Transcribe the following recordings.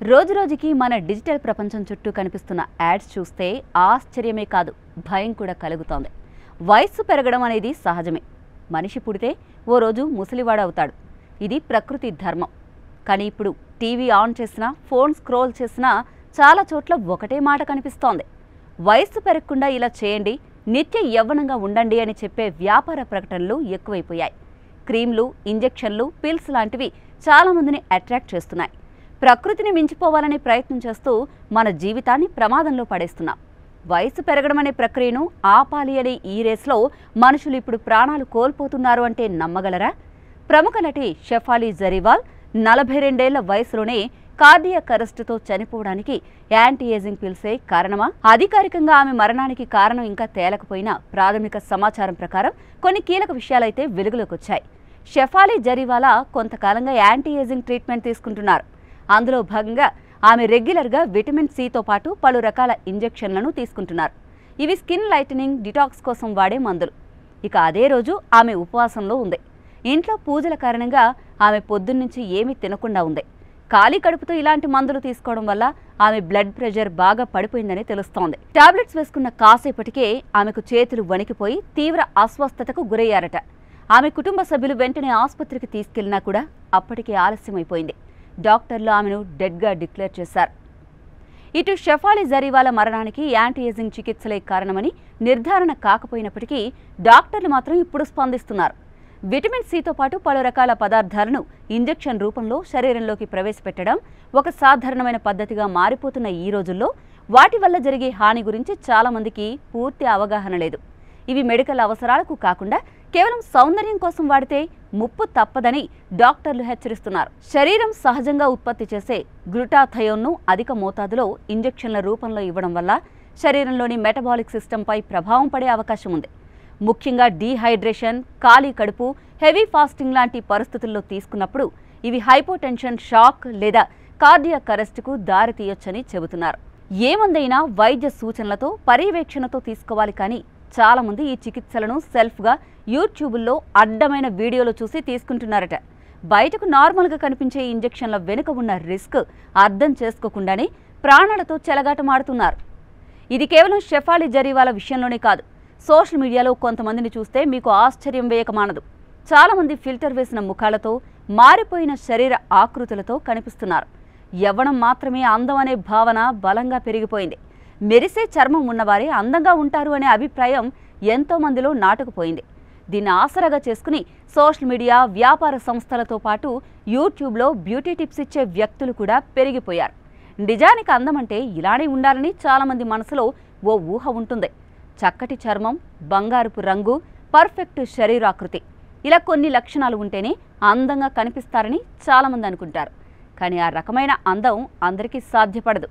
రోజురోజుకి మన డిజిటల్ ప్రపంచం చుట్టూ కనిపిస్తున్న యాడ్స్ చూస్తే ఆశ్చర్యమే కాదు, భయం కూడా కలుగుతోంది. వయస్సు పెరగడం అనేది సహజమే. మనిషి పుడితే ఓ రోజు ముసలివాడవుతాడు. ఇది ప్రకృతి ధర్మం. కానీ ఇప్పుడు టీవీ ఆన్ చేసినా, ఫోన్ స్క్రోల్ చేసినా చాలా చోట్ల ఒకటే మాట కనిపిస్తోంది. వయస్సు పెరగకుండా ఇలా చేయండి, నిత్య యవ్వనంగా ఉండండి అని చెప్పే వ్యాపార ప్రకటనలు ఎక్కువైపోయాయి. క్రీమ్లు, ఇంజెక్షన్లు, పిల్స్ లాంటివి చాలామందిని అట్రాక్ట్ చేస్తున్నాయి. ప్రకృతిని మించిపోవాలనే ప్రయత్నం చేస్తూ మన జీవితాన్ని ప్రమాదంలో పడేస్తున్నాం. వయసు పెరగడం అనే ప్రక్రియను ఆపాలి అనే ఈ రేస్లో మనుషులు ఇప్పుడు ప్రాణాలు కోల్పోతున్నారు అంటే నమ్మగలరా? ప్రముఖ నటి షెఫాలి జరీవాల్ 42 ఏళ్ల వయసులోనే కార్డియాక్ అరెస్టుతో చనిపోవడానికి యాంటీ ఏజింగ్ పిల్సే కారణమా? అధికారికంగా ఆమె మరణానికి కారణం ఇంకా తేలకపోయినా ప్రాథమిక సమాచారం ప్రకారం కొన్ని కీలక విషయాలైతే వెలుగులోకి వచ్చాయి. షెఫాలి జరీవాలా కొంతకాలంగా యాంటీ ఏజింగ్ ట్రీట్మెంట్ తీసుకుంటున్నారు. అందులో భాగంగా ఆమె రెగ్యులర్గా విటమిన్ సితో పాటు పలు రకాల ఇంజెక్షన్లను తీసుకుంటున్నారు. ఇవి స్కిన్ లైటనింగ్, డిటాక్స్ కోసం వాడే మందులు. ఇక అదే రోజు ఆమె ఉపవాసంలో ఉంది. ఇంట్లో పూజల కారణంగా ఆమె పొద్దున్నుంచి ఏమీ తినకుండా ఉంది. ఖాళీ కడుపుతో ఇలాంటి మందులు తీసుకోవడం వల్ల ఆమె బ్లడ్ ప్రెషర్ బాగా పడిపోయిందని తెలుస్తోంది. టాబ్లెట్స్ వేసుకున్న కాసేపటికే ఆమెకు చేతులు వణికిపోయి తీవ్ర అస్వస్థతకు గురయ్యారట. ఆమె కుటుంబ సభ్యులు వెంటనే ఆసుపత్రికి తీసుకెళ్లినా కూడా అప్పటికే ఆలస్యమైపోయింది. డాక్టర్లు ఆమెను డెడ్గా డిక్లేర్ చేశారు. ఇటు షెఫాలి జరీవాలా మరణానికి యాంటీ ఏజింగ్ చికిత్సలే కారణమని నిర్ధారణ కాకపోయినప్పటికీ డాక్టర్లు మాత్రం ఇప్పుడు స్పందిస్తున్నారు. విటమిన్ సితో పాటు పలు రకాల పదార్థాలను ఇంజెక్షన్ రూపంలో శరీరంలోకి ప్రవేశపెట్టడం ఒక సాధారణమైన పద్ధతిగా మారిపోతున్న ఈ రోజుల్లో వాటి వల్ల జరిగే హాని గురించి చాలామందికి పూర్తి అవగాహన లేదు. ఇవి మెడికల్ అవసరాలకు కాకుండా కేవలం సౌందర్యం కోసం వాడితే ముప్పు తప్పదని డాక్టర్లు హెచ్చరిస్తున్నారు. శరీరం సహజంగా ఉత్పత్తి చేసే గ్లూటాథయోన్ను అధిక మోతాదులో ఇంజెక్షన్ల రూపంలో ఇవ్వడం వల్ల శరీరంలోని మెటబాలిక్ సిస్టంపై ప్రభావం పడే అవకాశం ఉంది. ముఖ్యంగా డీహైడ్రేషన్, ఖాళీ కడుపు, హెవీ ఫాస్టింగ్ లాంటి పరిస్థితుల్లో తీసుకున్నప్పుడు ఇవి హైపోటెన్షన్, షాక్ లేదా కార్డియాక్ అరెస్టుకు దారితీయొచ్చని చెబుతున్నారు. ఏమందైనా వైద్య సూచనలతో, పర్యవేక్షణతో తీసుకోవాలి. కానీ చాలామంది ఈ చికిత్సలను సెల్ఫ్గా యూట్యూబ్లో అడ్డమైన వీడియోలు చూసి తీసుకుంటున్నారట. బయటకు నార్మల్గా కనిపించే ఇంజెక్షన్ల వెనుక ఉన్న రిస్క్ అర్థం చేసుకోకుండానే ప్రాణాలతో చెలగాటమాడుతున్నారు. ఇది కేవలం షెఫాలి జరీవాలా విషయంలోనే కాదు. సోషల్ మీడియాలో కొంతమందిని చూస్తే మీకు ఆశ్చర్యం వేయక మానదు. చాలామంది ఫిల్టర్ వేసిన ముఖాలతో, మారిపోయిన శరీర ఆకృతులతో కనిపిస్తున్నారు. యవ్వనం మాత్రమే అందం అనే భావన బలంగా పెరిగిపోయింది. మెరిసే చర్మం ఉన్నవారే అందంగా ఉంటారు అనే అభిప్రాయం ఎంతో మందిలో నాటుకుపోయింది. దీన్ని ఆసరాగా చేసుకుని సోషల్ మీడియా, వ్యాపార సంస్థలతో పాటు యూట్యూబ్లో బ్యూటీ టిప్స్ ఇచ్చే వ్యక్తులు కూడా పెరిగిపోయారు. నిజానికి అందం అంటే ఇలానే ఉండాలని చాలామంది మనసులో ఓ ఊహ ఉంటుంది. చక్కటి చర్మం, బంగారపు రంగు, పర్ఫెక్ట్ శరీరాకృతి, ఇలా కొన్ని లక్షణాలు ఉంటేనే అందంగా కనిపిస్తారని చాలామంది అనుకుంటారు. కానీ ఆ రకమైన అందం అందరికీ సాధ్యపడదు.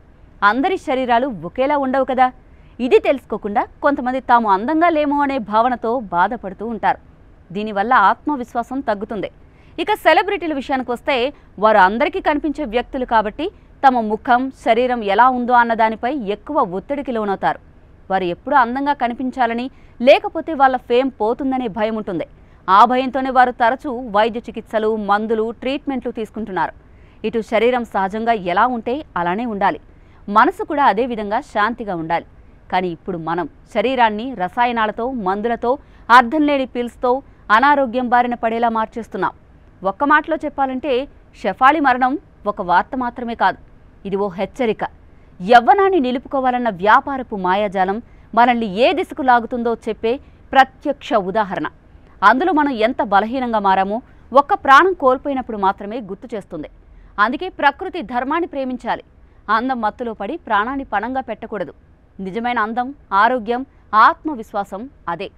అందరి శరీరాలు ఒకేలా ఉండవు కదా. ఇది తెలుసుకోకుండా కొంతమంది తాము అందంగా లేమో అనే భావనతో బాధపడుతూ ఉంటారు. దీనివల్ల ఆత్మవిశ్వాసం తగ్గుతుంది. ఇక సెలబ్రిటీల విషయానికి వస్తే వారు అందరికీ కనిపించే వ్యక్తులు కాబట్టి తమ ముఖం, శరీరం ఎలా ఉందో అన్న దానిపై ఎక్కువ ఒత్తిడికి లోనవుతారు. వారు ఎప్పుడూ అందంగా కనిపించాలని, లేకపోతే వాళ్ళ ఫేమ్ పోతుందనే భయం ఉంటుంది. ఆ భయంతోనే వారు తరచూ వైద్య చికిత్సలు, మందులు, ట్రీట్మెంట్లు తీసుకుంటున్నారు. ఇటు శరీరం సహజంగా ఎలా ఉంటే అలానే ఉండాలి, మనసు కూడా అదే విధంగా శాంతిగా ఉండాలి. కానీ ఇప్పుడు మనం శరీరాన్ని రసాయనాలతో, మందులతో, అర్థం లేని పిల్స్తో అనారోగ్యం బారిన పడేలా మార్చేస్తున్నాం. ఒక్క మాటలో చెప్పాలంటే షెఫాలి మరణం ఒక వార్త మాత్రమే కాదు, ఇది ఓ హెచ్చరిక. యవ్వనాన్ని నిలుపుకోవాలన్న వ్యాపారపు మాయాజాలం మనల్ని ఏ దిశకు లాగుతుందో చెప్పే ప్రత్యక్ష ఉదాహరణ. అందులో మనం ఎంత బలహీనంగా మారామో ఒక్క ప్రాణం కోల్పోయినప్పుడు మాత్రమే గుర్తు చేస్తుంది. అందుకే ప్రకృతి ధర్మాన్ని ప్రేమించాలి. అందం మత్తులో పడి ప్రాణాన్ని పణంగా పెట్టకూడదు. నిజమైన అందం, ఆరోగ్యం, ఆత్మవిశ్వాసం అదే.